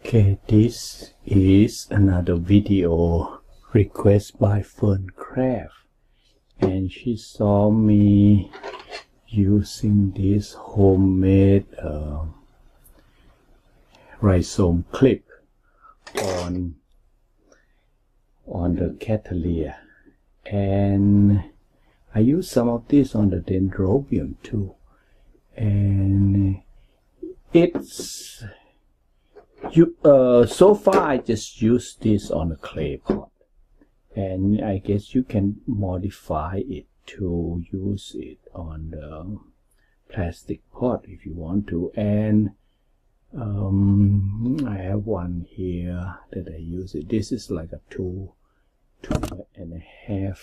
Okay, this is another video request by Ferncraft, and she saw me using this homemade rhizome clip on the Cattleya, and I use some of this on the Dendrobium too, and it's so far I just use this on a clay pot, and I guess you can modify it to use it on the plastic pot if you want to. And I have one here that I use it. This is like a 2.5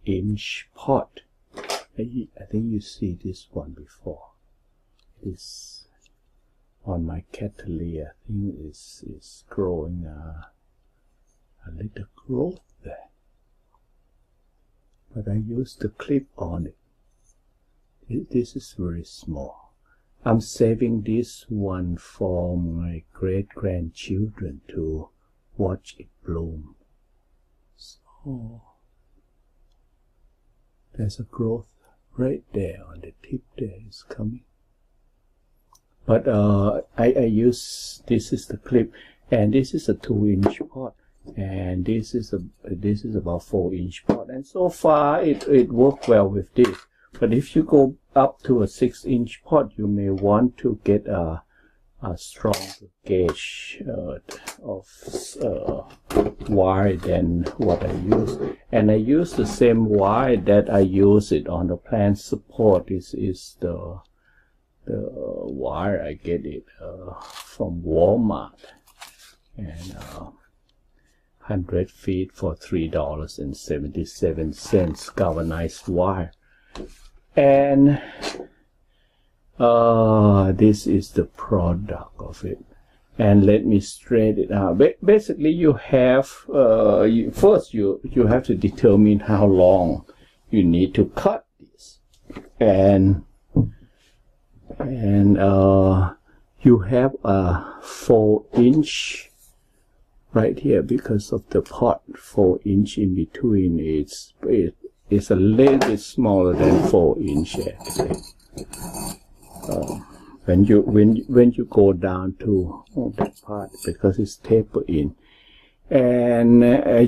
inch pot. I think you see this one before. This on my Cattleya thing is growing a little growth there, but I use the clip on it. This is very small. I'm saving this one for my great-grandchildren to watch it bloom. So there's a growth right there on the tip there. It's coming. But I use, this is the clip, and this is a 2-inch pot, and this is about 4-inch pot, and so far it worked well with this. But if you go up to a 6-inch pot, you may want to get a stronger gauge of wire than what I use. And I use the same wire that I use it on the plant support. This is the wire. I get it from Walmart, and 100 feet for $3.77, galvanized wire. And this is the product of it. And let me straighten it out. Basically, you have first you have to determine how long you need to cut this, and you have a 4-inch right here because of the pot. 4-inch in between. It's a little bit smaller than 4-inch actually. When you go down to that part, because it's tapered in, and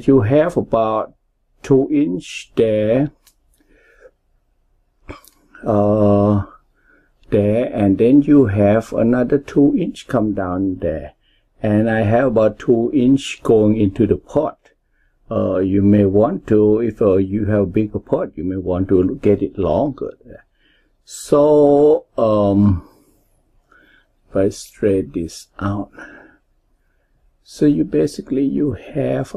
you have about 2-inch there. And then you have another 2-inch come down there, and I have about 2-inch going into the pot. You may want to, if you have a bigger pot, you may want to get it longer there. So if I straighten this out, so you basically you have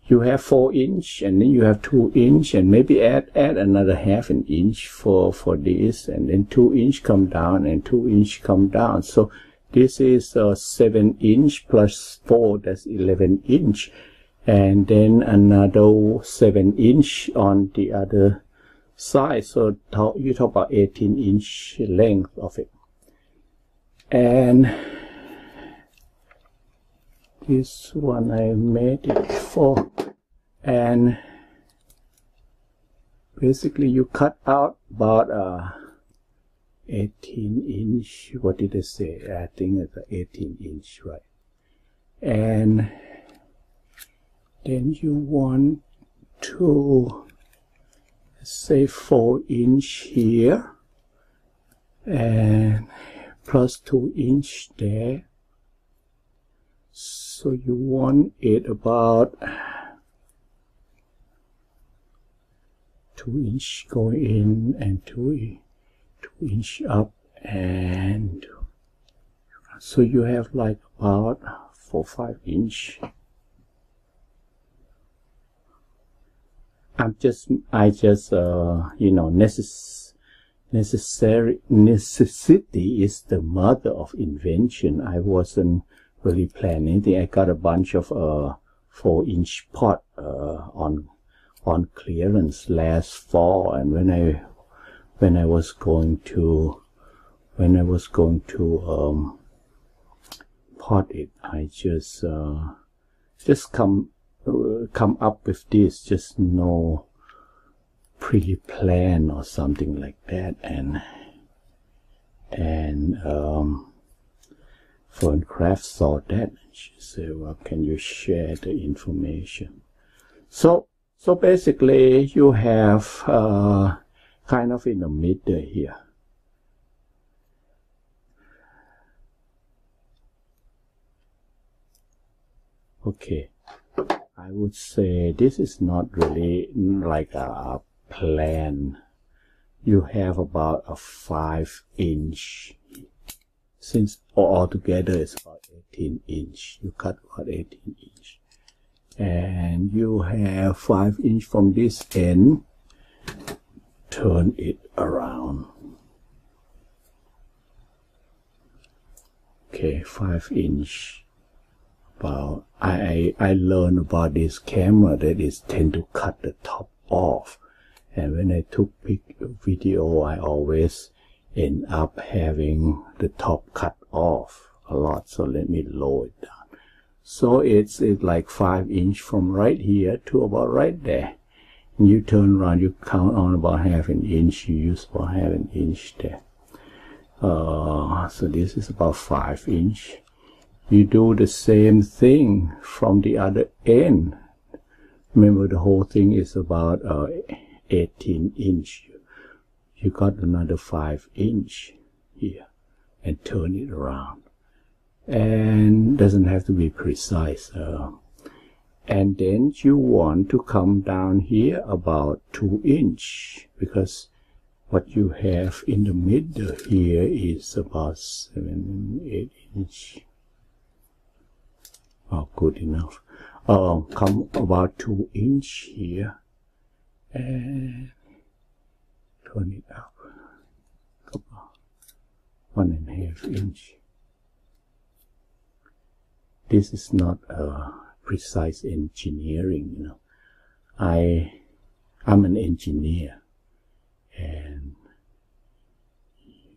4-inch, and then you have 2-inch, and maybe add another 1/2 inch for this, and then 2-inch come down and 2-inch come down. So this is 7-inch plus 4, that's 11-inch, and then another 7-inch on the other side. So you talk about 18-inch length of it. And this one I made it before, and basically you cut out about 18-inch. What did I say? I think it's 18-inch, right? And then you want to say 4-inch here, and plus 2-inch there. So you want it about 2-inch going in and 2-inch up, and so you have like about 4 or 5-inch. I just you know, necessity is the mother of invention. I wasn't really planning anything. I got a bunch of 4-inch pot on clearance last fall, and when I was going to when I was going to pot it, I just come up with this, just no pre-plan or something like that, and Fern Craft saw that, and she said, well, can you share the information? So basically you have kind of in the middle here. Okay, I would say this is not really like a plan. You have about a 5-inch, since altogether it's about 18-inch. You cut about 18-inch, and you have 5-inch from this end. Turn it around. Okay, 5-inch. About I learned about this camera that it tend to cut the top off, and when I took video, I always end up having the top cut off a lot. So let me lower it down. So it's like 5-inch from right here to about right there. And you turn around, you count on about 1/2 inch. You use about 1/2 inch there. So this is about 5-inch. You do the same thing from the other end. Remember, the whole thing is about 18-inch. You got another 5-inch here, and turn it around. And doesn't have to be precise. And then you want to come down here about 2-inch, because what you have in the middle here is about 7-8-inch. Oh, good enough. Come about 2-inch here, and turn it up about 1.5 inch. This is not precise engineering, you know. I'm an engineer, and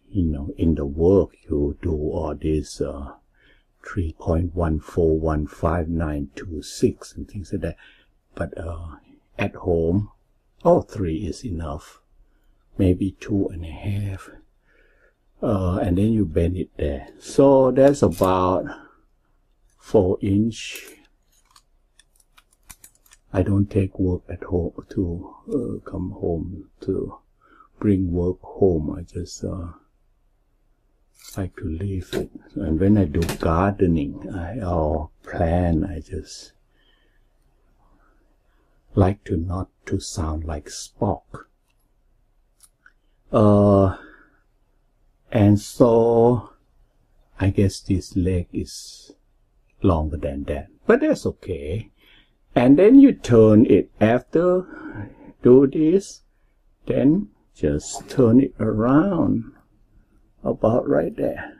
you know, in the work you do all this 3.1415926 and things like that, but at home, 3 is enough, maybe 2.5, and then you bend it there. So that's about 4-inch. I don't take work at home to come home to bring work home. I just like to leave it. And when I do gardening or plan, I just like to not to sound like Spock. And so I guess this leg is longer than that, but that's okay. And then you turn it after do this, then just turn it around about right there.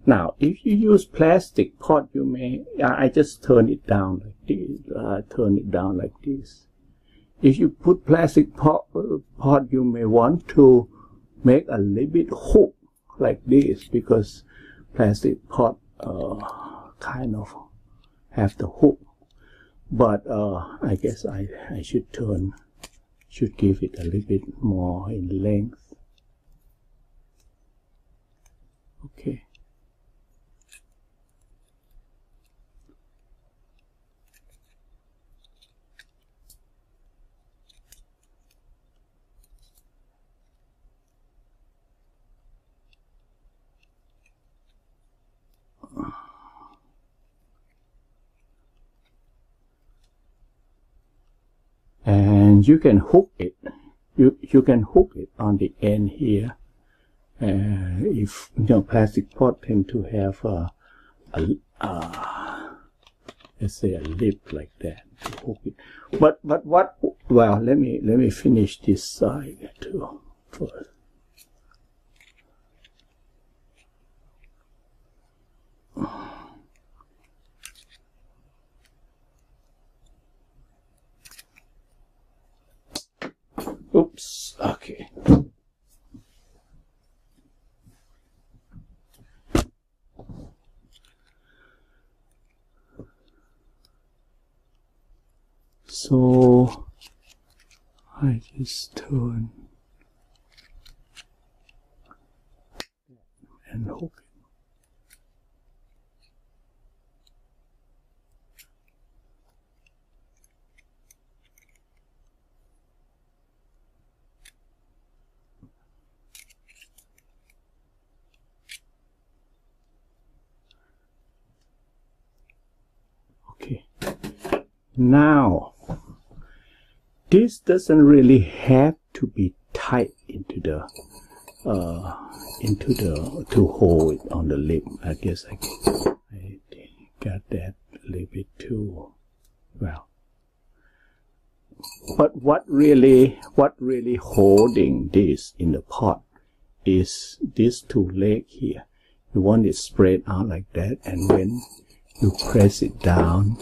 Now if you use plastic pot, you may, I just turn it down like this, turn it down like this. If you put plastic pot, you may want to make a little bit hook like this, because plastic pot kind of have the hook. But I guess I should give it a little bit more in length. Okay. And you can hook it. You can hook it on the end here. If you know, plastic pot tend to have let's say a lip like that to hook it. But what? Well, let me finish this side too first. Oops, okay. So I just turn and hook it. Okay. Now, this doesn't really have to be tight into the to hold it on the lip. I guess I got that a little bit too well. But what really holding this in the pot is these two legs here. You want it spread out like that, and when you press it down,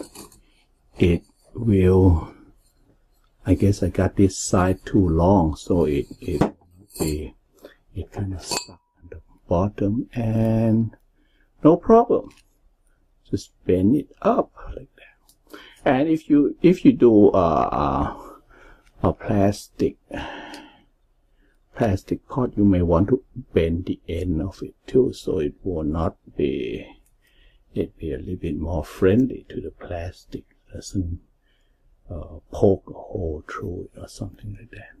it will, I guess I got this side too long, so it kind of stuck at the bottom, and no problem. Just bend it up like that. And if you do a plastic pot, you may want to bend the end of it too, so it will not be, it'd be a little bit more friendly to the plastic. It doesn't poke a hole through it or something like that.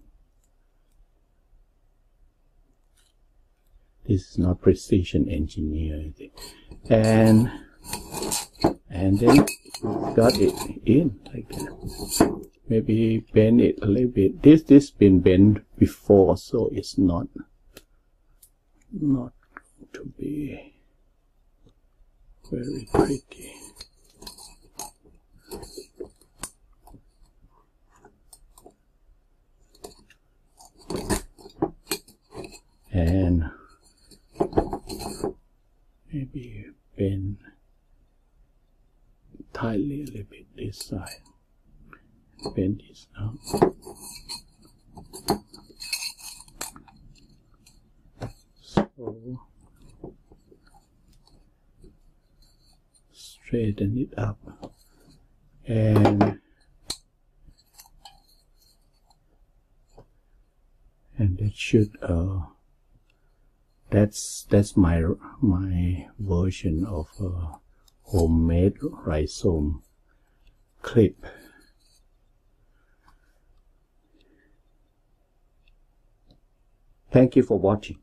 This is not precision engineering, and then you got it in like that. Maybe bend it a little bit. This been bent before, so it's not to be very pretty. And maybe bend tightly a little bit this side. Bend this out. So straighten it up, and that should that's my version of a homemade rhizome clip. Thank you for watching.